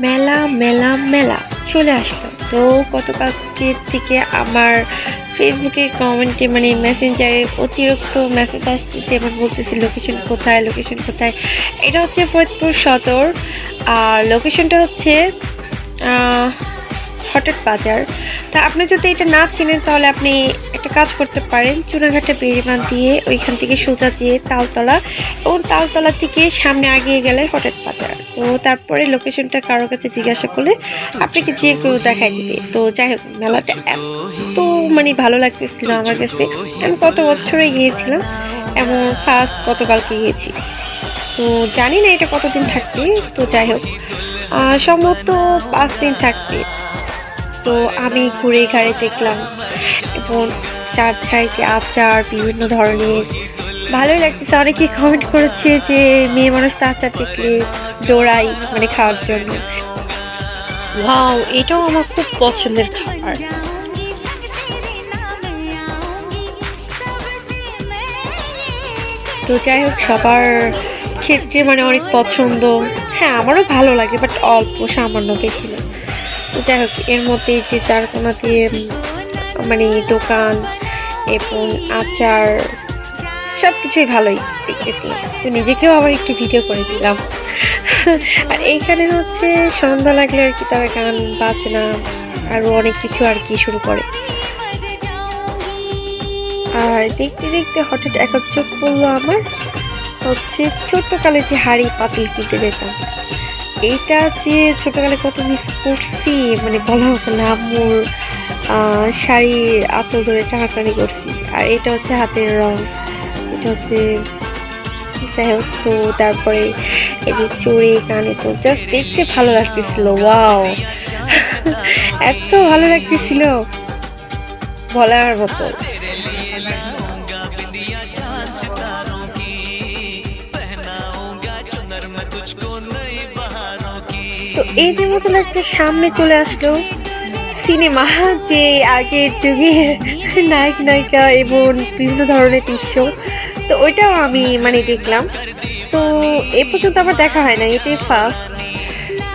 মেলা মেলা মেলা চলে আসলো। তো গতকালকের থেকে আমার ফেসবুকে কমেন্টে মানে মেসেঞ্জারে অতিরিক্ত মেসেজ আসতেছে, এবার বলতেছি লোকেশন কোথায়, লোকেশন কোথায়। এটা হচ্ছে ফরিদপুর সদর, আর লোকেশনটা হচ্ছে হঠাৎ বাজার। তা আপনি যদি এটা না চিনেন তাহলে আপনি একটা কাজ করতে পারেন, চুনাঘাটে বেড়িবাঁধ দিয়ে ওইখান থেকে সোজা যেয়ে তালতলা, এবং তালতলা থেকে সামনে আগিয়ে গেলে হঠাৎ বাজার। তো তারপরে লোকেশনটা কারোর কাছে জিজ্ঞাসা করলে আপনাকে যে কেউ দেখাই দিবে। তো যাই হোক, মেলাটা এত মানে ভালো লাগতেছিল আমার কাছে। আমি কত বছরে গিয়েছিলাম এবং ফার্স্ট গতকালকে গিয়েছি। তো জানি না এটা কতদিন থাকবে। তো যাই হোক, সম্ভবত 5 দিন থাকবে। তো আমি ঘুরে ঘাড়ে দেখলাম এবং চার সাইডে আচার বিভিন্ন ধরনের, ভালোই লাগতেছে। অনেকে কমেন্ট করেছে যে মেয়ে মানুষ তো আচার দেখলে দৌড়াই মানে খাওয়ার জন্য। ওয়াও, এটাও আমার খুব পছন্দের খাবার। তো যাই হোক, সবার ক্ষেত্রে মানে অনেক পছন্দ। হ্যাঁ, আমারও ভালো লাগে, বাট অল্প সামান্য, বেশি না। তো যাই হোক, এর মধ্যে যে চারকোনা দিয়ে মানে দোকান এবং আচার সব কিছুই ভালোই দেখতেছিলাম। তো নিজেকেও আবার একটু ভিডিও করে দিলাম। আর এইখানে হচ্ছে সন্ধ্যা লাগলে আর কি তারা গান বাজনা আরো অনেক কিছু আর কি শুরু করে। আর দেখতে দেখতে হঠাৎ এক চোখ পড়লো আমার হচ্ছে ছোট্টকালে যে হাড়ি পাতিল কিনতে যেতাম। এইটা যে ছোটকালে কত মিস করছি মানে বলার মতো না। আম্মুর শাড়ি আঁচল ধরে টানাটানি করছি। আর এটা হচ্ছে হাতের রং, এটা হচ্ছে যাই হোক। তো তারপরে এই যে চুড়ি কানে, তো জাস্ট দেখতে ভালো লাগতেছিল। ওয়াও, এত ভালো লাগতেছিল বলার মতো। তো এই যে মতন একটা সামনে চলে আসলো সিনেমা, যে আগের যুগের নায়ক নায়িকা এবং বিভিন্ন ধরনের দৃশ্য। তো ওইটাও আমি মানে দেখলাম। তো এ পর্যন্ত আমার দেখা হয় না, এটাই ফার্স্ট।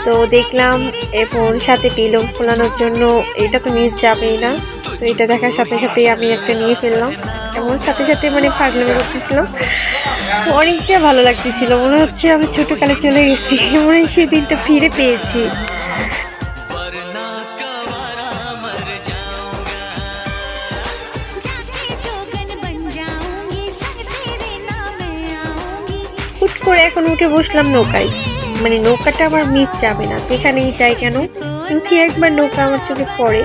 তো দেখলাম এবং সাথে বেলুন ফোলানোর জন্য এটা তো মিস যাবেই না। তো এটা দেখার সাথে সাথে আমি একটা নিয়ে ফেললাম এবং সাথে সাথে মানে ফাগলামি করতেছিলাম। অনেকটা ভালো লাগতেছিল, মনে হচ্ছে আমি ছোটকালে চলে গেছি, মনে হয় সেই দিনটা ফিরে পেয়েছি। হুট করে এখন উঠে বসলাম নৌকায়, মানে নৌকাটা আমার মিস যাবে না, যেখানেই যাই কেন। কিন্তু একবার নৌকা আমার চোখে পড়ে,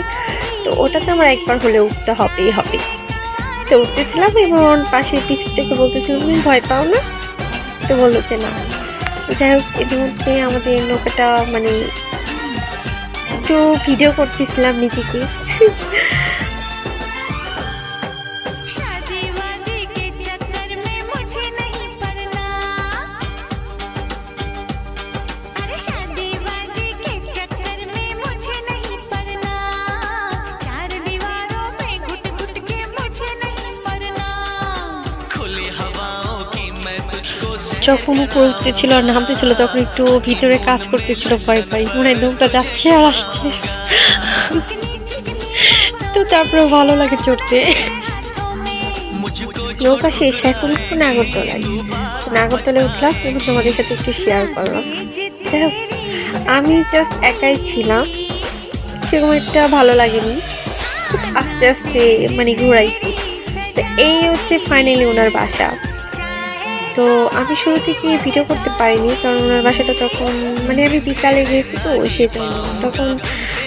তো ওটাতে আমার একবার হলে উঠতে হবেই হবে। তো উঠতেছিলাম এবং পাশে পিছু থেকে বলতেছিল তুমি ভয় পাও না? তো বললো যে না। যাই হোক, এর মধ্যে আমাদের নৌকাটা মানে একটু ভিডিও করতেছিলাম নিজেকে। যখন করতেছিল আর নামতেছিল তখন একটু ভিতরে কাজ করতেছিল, ভয় ভয়, মনে হয় নৌকা যাচ্ছে আর আসছে। তো তারপরে ভালো লাগে চড়তে। নৌকা শেষ, এখন একটু নাগরদোলায়। নাগরদোলায় উঠলাম এবং তোমাদের সাথে একটু শেয়ার করলাম। যাই হোক, আমি জাস্ট একাই ছিলাম, সেরকম একটা ভালো লাগেনি। আস্তে আস্তে মানে ঘুরাইছি। তো এই হচ্ছে ফাইনালি ওনার বাসা। তো আমি শুরু থেকে ভিডিও করতে পারিনি, কারণ ওনার বাসাটা তখন মানে আমি বিকালে গেছি, তো সেজন্য তখন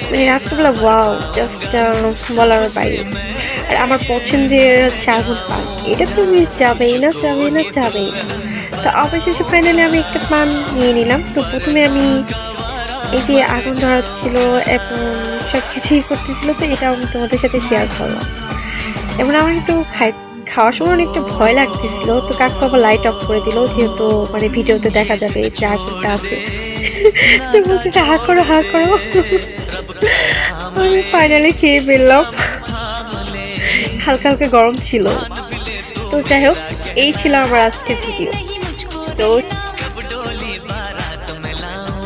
মানে রাত্রবেলা ওয়াও জাস্ট বলার বাইরে। আর আমার পছন্দের হচ্ছে আগুন পান, এটা তো আমি যাবেই না যাবেই না যাবেই না। তো অবশেষে ফাইনালি আমি একটা পান নিয়ে নিলাম। তো প্রথমে আমি এই যে আগুন ধরাচ্ছিল এবং সব কিছুই করতেছিল, তো এটা আমি তোমাদের সাথে শেয়ার করলাম। এবং আমার কিন্তু খাওয়ার সময় অনেকটা ভয় লাগতেছিল। তো কাকু আবার লাইট অফ করে দিল, যেহেতু মানে ভিডিওতে দেখা যাবে যে আগুনটা আছে। তো বলতেছে হা করো হা করো। আমি ফাইনালি খেয়ে ফেললাম, হালকা হালকা গরম ছিল। তো যাই হোক, এই ছিল আমার আজকের ভিডিও। তো